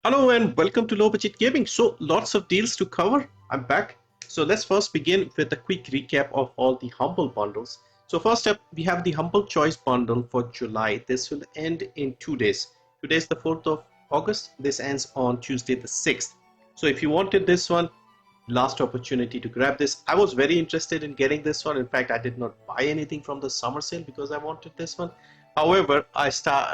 Hello and welcome to Low Budget Gaming. So lots of deals to cover. I'm back. So let's first begin with a quick recap of all the Humble bundles. So first up, we have the Humble Choice bundle for July. This will end in 2 days. Today is the 4th of August. This ends on Tuesday the 6th. So if you wanted this one, last opportunity to grab this. I was very interested in getting this one. In fact, I did not buy anything from the summer sale because I wanted this one. However, I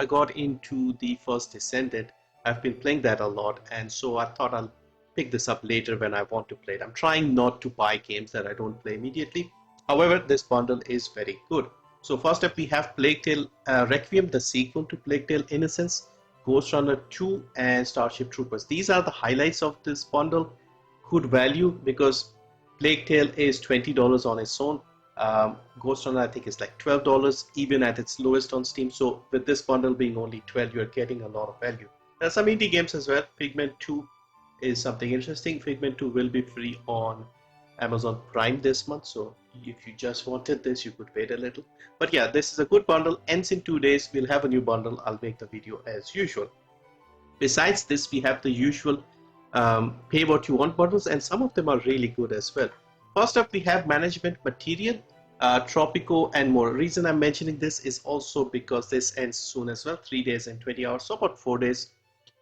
got into the First Descendant. I've been playing that a lot, and so I thought I'll pick this up later when I want to play it. I'm trying not to buy games that I don't play immediately. However, this bundle is very good. So first up, we have Plague Tale Requiem, the sequel to Plague Tale Innocence, Ghost Runner 2, and Starship Troopers. These are the highlights of this bundle. Good value because Plague Tale is $20 on its own. Ghost Runner I think is like $12 even at its lowest on Steam. So with this bundle being only 12, you're getting a lot of value. There are some indie games as well. Figment 2 is something interesting. Figment 2 will be free on Amazon Prime this month. So if you just wanted this, you could wait a little. But yeah, this is a good bundle. Ends in 2 days. We'll have a new bundle. I'll make the video as usual. Besides this, we have the usual pay what you want bundles, and some of them are really good as well. First up, we have Management Material, Tropico, and more. Reason I'm mentioning this is also because this ends soon as well, 3 days and 20 hours, so about 4 days.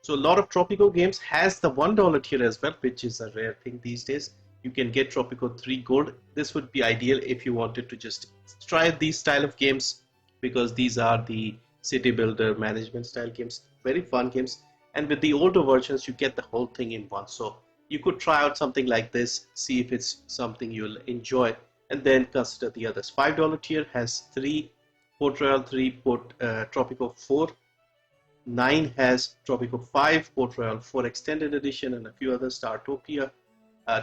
So a lot of Tropico games has the $1 tier as well, which is a rare thing these days. You can get Tropico 3 Gold. This would be ideal if you wanted to just try these style of games, because these are the city builder management style games, very fun games. And with the older versions, you get the whole thing in one. So you could try out something like this, see if it's something you'll enjoy, and then consider the others. $5 tier has 3 Port Royal 3, Tropico 4. 9 has Tropico 5, Port Royal 4 Extended Edition, and a few others, Startopia.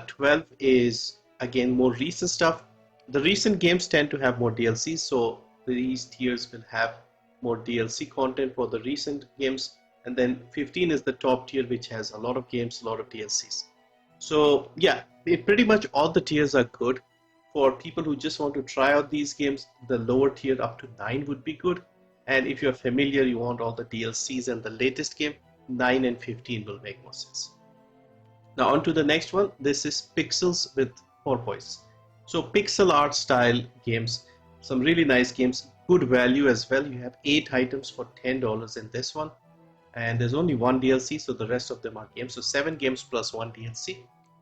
12 is again more recent stuff. The recent games tend to have more DLCs, so these tiers will have more DLC content for the recent games. And then 15 is the top tier, which has a lot of games, a lot of DLCs. So yeah, pretty much all the tiers are good. For people who just want to try out these games, the lower tier up to 9 would be good. And if you're familiar, you want all the DLCs and the latest game, 9 and 15 will make more sense. Now on to the next one. This is Pixels with Porpoise. So pixel art style games, some really nice games, good value as well. You have 8 items for $10 in this one. And there's only one DLC, so the rest of them are games. So 7 games plus 1 DLC,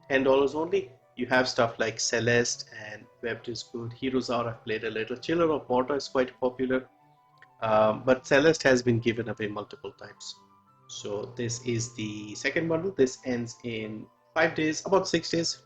$10 only. You have stuff like Celeste and Webbed is good. Heroes Hour I've played a little. Chiller of Morta is quite popular. But Celeste has been given away multiple times. So this is the second bundle. This ends in 5 days, about 6 days.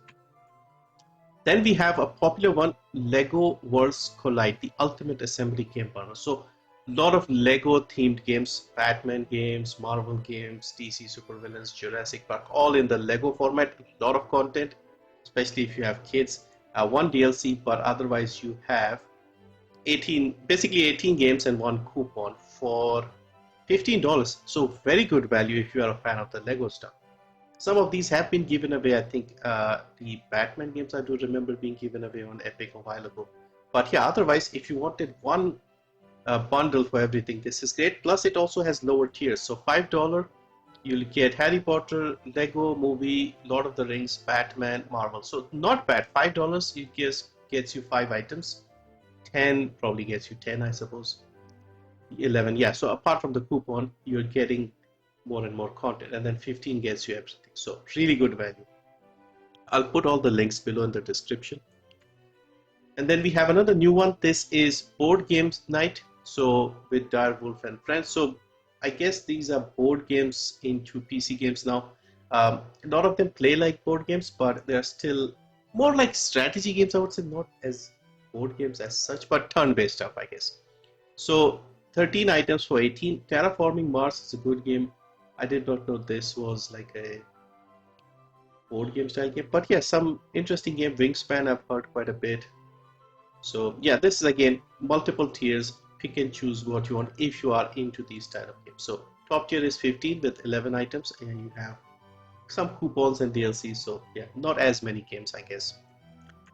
Then we have a popular one, Lego Worlds Collide, the Ultimate Assembly Game bundle. So a lot of Lego themed games, Batman games, Marvel games, DC supervillains, Jurassic Park, all in the Lego format. A lot of content, especially if you have kids. One DLC, but otherwise you have 18 games and one coupon for $15. So very good value if you are a fan of the Lego stuff. Some of these have been given away. I think the Batman games I do remember being given away on Epic a while ago. But yeah, otherwise if you wanted one bundle for everything, this is great. Plus it also has lower tiers. So $5 you'll get Harry Potter, Lego Movie, Lord of the Rings, Batman, Marvel. So not bad. $5 it gets you 5 items. 10 probably gets you 10, I suppose. 11, yeah. So apart from the coupon, you're getting more and more content, and then 15 gets you everything. So really good value. I'll put all the links below in the description. And then we have another new one. This is Board Games Night. So with Direwolf and friends. So I guess these are board games into PC games now. A lot of them play like board games, but they're still more like strategy games, I would say, not as board games as such, but turn-based stuff, I guess. So 13 items for 18. Terraforming Mars is a good game. I did not know this was like a board game style game, but yeah, some interesting game. Wingspan I've heard quite a bit. So yeah, this is again multiple tiers. Pick and choose what you want if you are into these style of games. So top tier is 15 with 11 items, and you have some coupons and DLCs. So yeah, not as many games, I guess.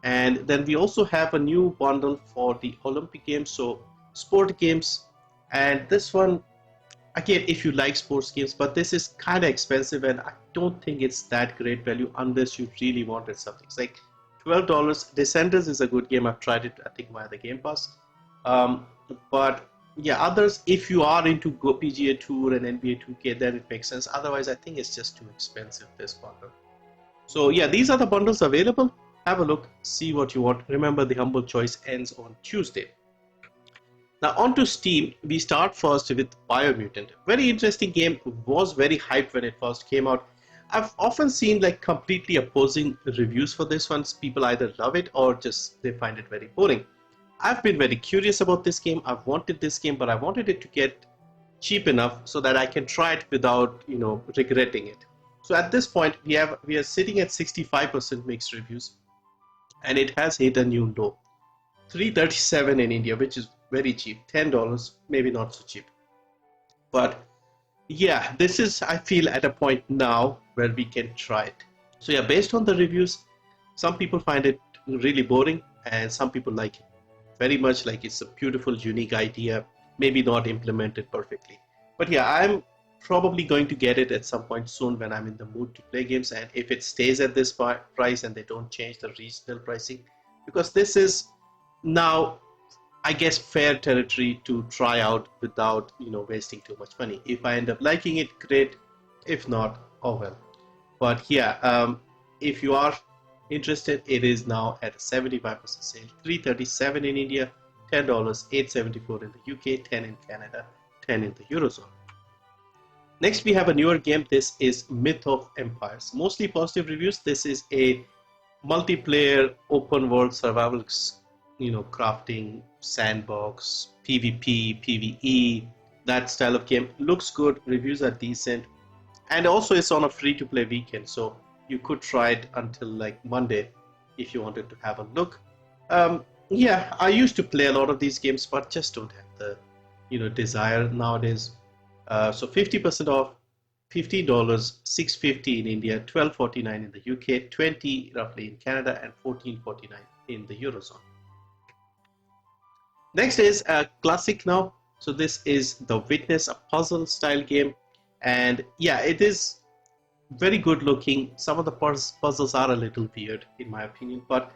And then we also have a new bundle for the Olympic Games, so sport games. And this one again, if you like sports games, but this is kind of expensive, and I don't think it's that great value unless you really wanted something. It's like $12. Descenders is a good game. I've tried it, I think, via the Game Pass. But yeah, others, if you are into PGA Tour and NBA 2K, then it makes sense. Otherwise, I think it's just too expensive, this bundle. So yeah, these are the bundles available. Have a look, see what you want. Remember, the Humble Choice ends on Tuesday. Now onto Steam, we start first with Biomutant. Very interesting game, was very hyped when it first came out. I've often seen like completely opposing reviews for this one. People either love it or just they find it very boring. I've been very curious about this game. I've wanted this game, but I wanted it to get cheap enough so that I can try it without, regretting it. So at this point, we are sitting at 65% mixed reviews, and it has hit a new low. 337 in India, which is very cheap. $10, maybe not so cheap. But yeah, this is, I feel, at a point now where we can try it. So yeah, based on the reviews, some people find it really boring, and some people like it very much. Like, it's a beautiful, unique idea, maybe not implemented perfectly. But yeah, I'm probably going to get it at some point soon when I'm in the mood to play games, and if it stays at this price and they don't change the regional pricing, because this is now, I guess, fair territory to try out without wasting too much money. If I end up liking it, great. If not, oh well. But yeah, if you are interested, it is now at a 75% sale. $337 in India, $10, $874 in the UK, 10 in Canada, 10 in the Eurozone. Next, we have a newer game. This is Myth of Empires. Mostly positive reviews. This is a multiplayer open world survival, crafting, sandbox, PvP, PvE, that style of game. Looks good, reviews are decent, and also it's on a free to play weekend, so you could try it until like Monday if you wanted to have a look. Yeah, I used to play a lot of these games, but just don't have the desire nowadays. So 50% off, $15, $6.50 in India, $12.49 in the UK, $20 roughly in Canada, and $14.49 in the Eurozone. Next is a classic now. So this is The Witness, a puzzle style game, and yeah, it is very good looking. Some of the puzzles are a little weird in my opinion, but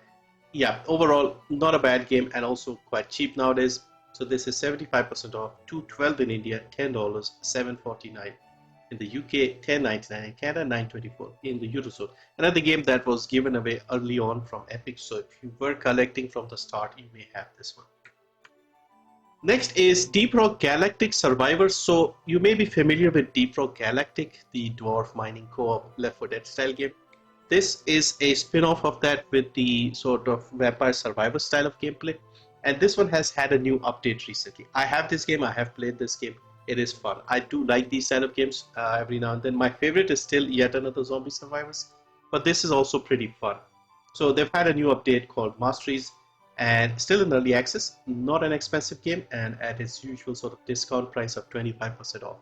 yeah, overall not a bad game, and also quite cheap nowadays. So this is 75% off, $2.12 in India, $10, $7.49 in the UK, $10.99 in Canada, $9.24 in the Eurozone. Another game that was given away early on from Epic, so if you were collecting from the start, you may have this one. Next is Deep Rock Galactic Survivors. So you may be familiar with Deep Rock Galactic, the dwarf mining co-op Left 4 Dead style game. This is a spin-off of that with the sort of vampire survivor style of gameplay. And this one has had a new update recently. I have this game, I have played this game. It is fun. I do like these style of games every now and then. My favorite is still Yet Another Zombie Survivors, but this is also pretty fun. So they've had a new update called Masteries, and still in early access, not an expensive game, and at its usual sort of discount price of 25% off.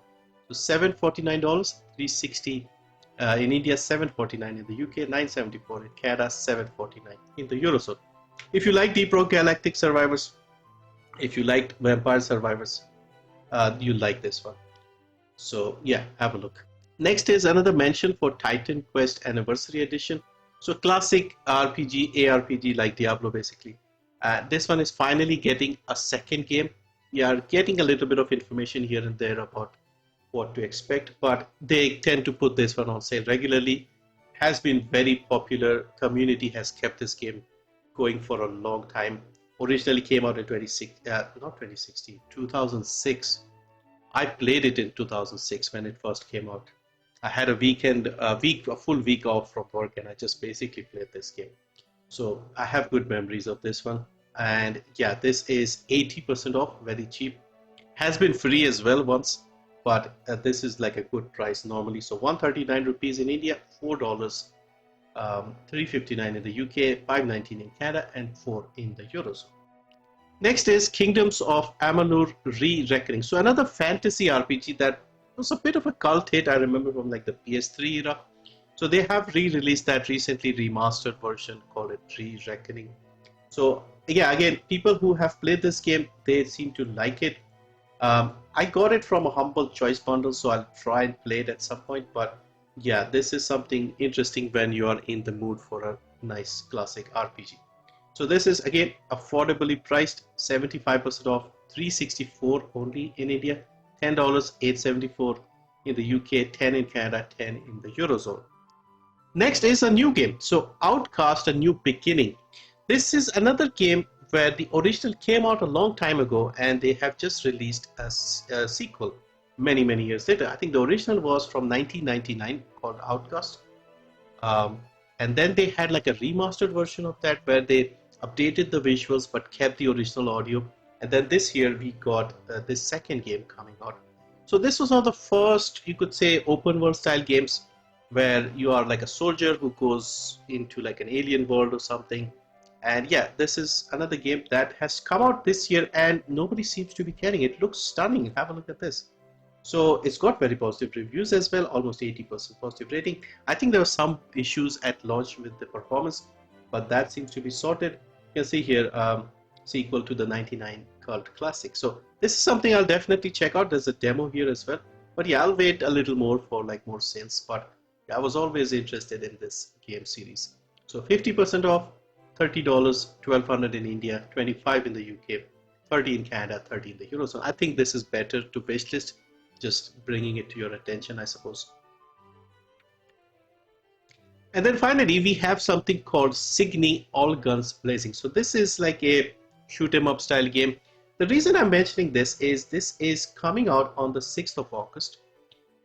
So $749, $360 in India, $749 in the UK, $974 in Canada, $749 in the Eurozone. If you like Deep Rock Galactic Survivors, if you liked Vampire Survivors, you'll like this one. So yeah, have a look. Next is another mention for Titan Quest Anniversary Edition. So classic RPG, ARPG like Diablo basically. This one is finally getting a second game. We are getting a little bit of information here and there about what to expect, but they tend to put this one on sale regularly. Has been very popular. Community has kept this game going for a long time. Originally came out in 2006. I played it in 2006 when it first came out. I had a full week off from work, and I just basically played this game. So I have good memories of this one. And yeah, this is 80% off, very cheap. Has been free as well once, but this is like a good price normally. So 139 rupees in India, $4, $359 in the UK, $519 in Canada, and $4 in the Eurozone. Next is Kingdoms of Amalur Re-Reckoning. So another fantasy RPG that was a bit of a cult hit, I remember, from like the PS3 era. So they have re-released that recently, remastered version, call it Re-Reckoning. So yeah, again, people who have played this game, they seem to like it. I got it from a Humble Choice Bundle, so I'll try and play it at some point. But yeah, this is something interesting when you are in the mood for a nice classic RPG. So this is again affordably priced, 75% off, 364 only in India, $10, 874 in the UK, 10 in Canada, 10 in the Eurozone. Next is a new game. So Outcast A New Beginning. This is another game where the original came out a long time ago and they have just released a sequel many years later. I think the original was from 1999 called Outcast. Um, and then they had like a remastered version of that where they updated the visuals but kept the original audio. And then this year we got this second game coming out. So this was one of the first, you could say, open world style games where you are like a soldier who goes into like an alien world or something. And yeah, this is another game that has come out this year and nobody seems to be caring. It looks stunning. Have a look at this. So it's got very positive reviews as well, almost 80% positive rating. I think there were some issues at launch with the performance, but that seems to be sorted. You can see here, sequel to the 99 cult classic. So this is something I'll definitely check out. There's a demo here as well. But yeah, I'll wait a little more for like more sales. But yeah, I was always interested in this game series. So 50% off, $30, 1200 in India, 25 in the UK, 30 in Canada, 30 in the Eurozone. I think this is better to wishlist, just bringing it to your attention, I suppose. And then finally, we have something called CYGNI All Guns Blazing. So this is like a shoot 'em up style game. The reason I'm mentioning this is coming out on the 6th of August.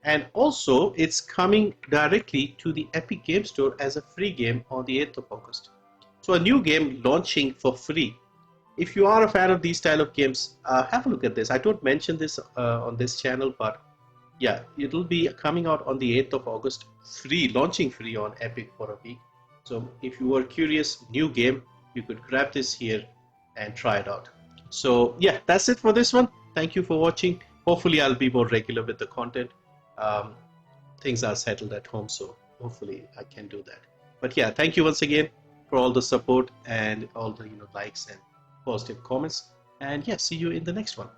And also it's coming directly to the Epic Game Store as a free game on the 8th of August. So a new game launching for free. If you are a fan of these style of games, have a look at this. I don't mention this on this channel, but yeah, it'll be coming out on the 8th of August, free, launching free on Epic for a week. So if you were curious, new game, you could grab this here and try it out. So yeah, that's it for this one. Thank you for watching. Hopefully I'll be more regular with the content. Things are settled at home, so hopefully I can do that. But yeah, thank you once again for all the support and all the likes and positive comments. And yeah, see you in the next one.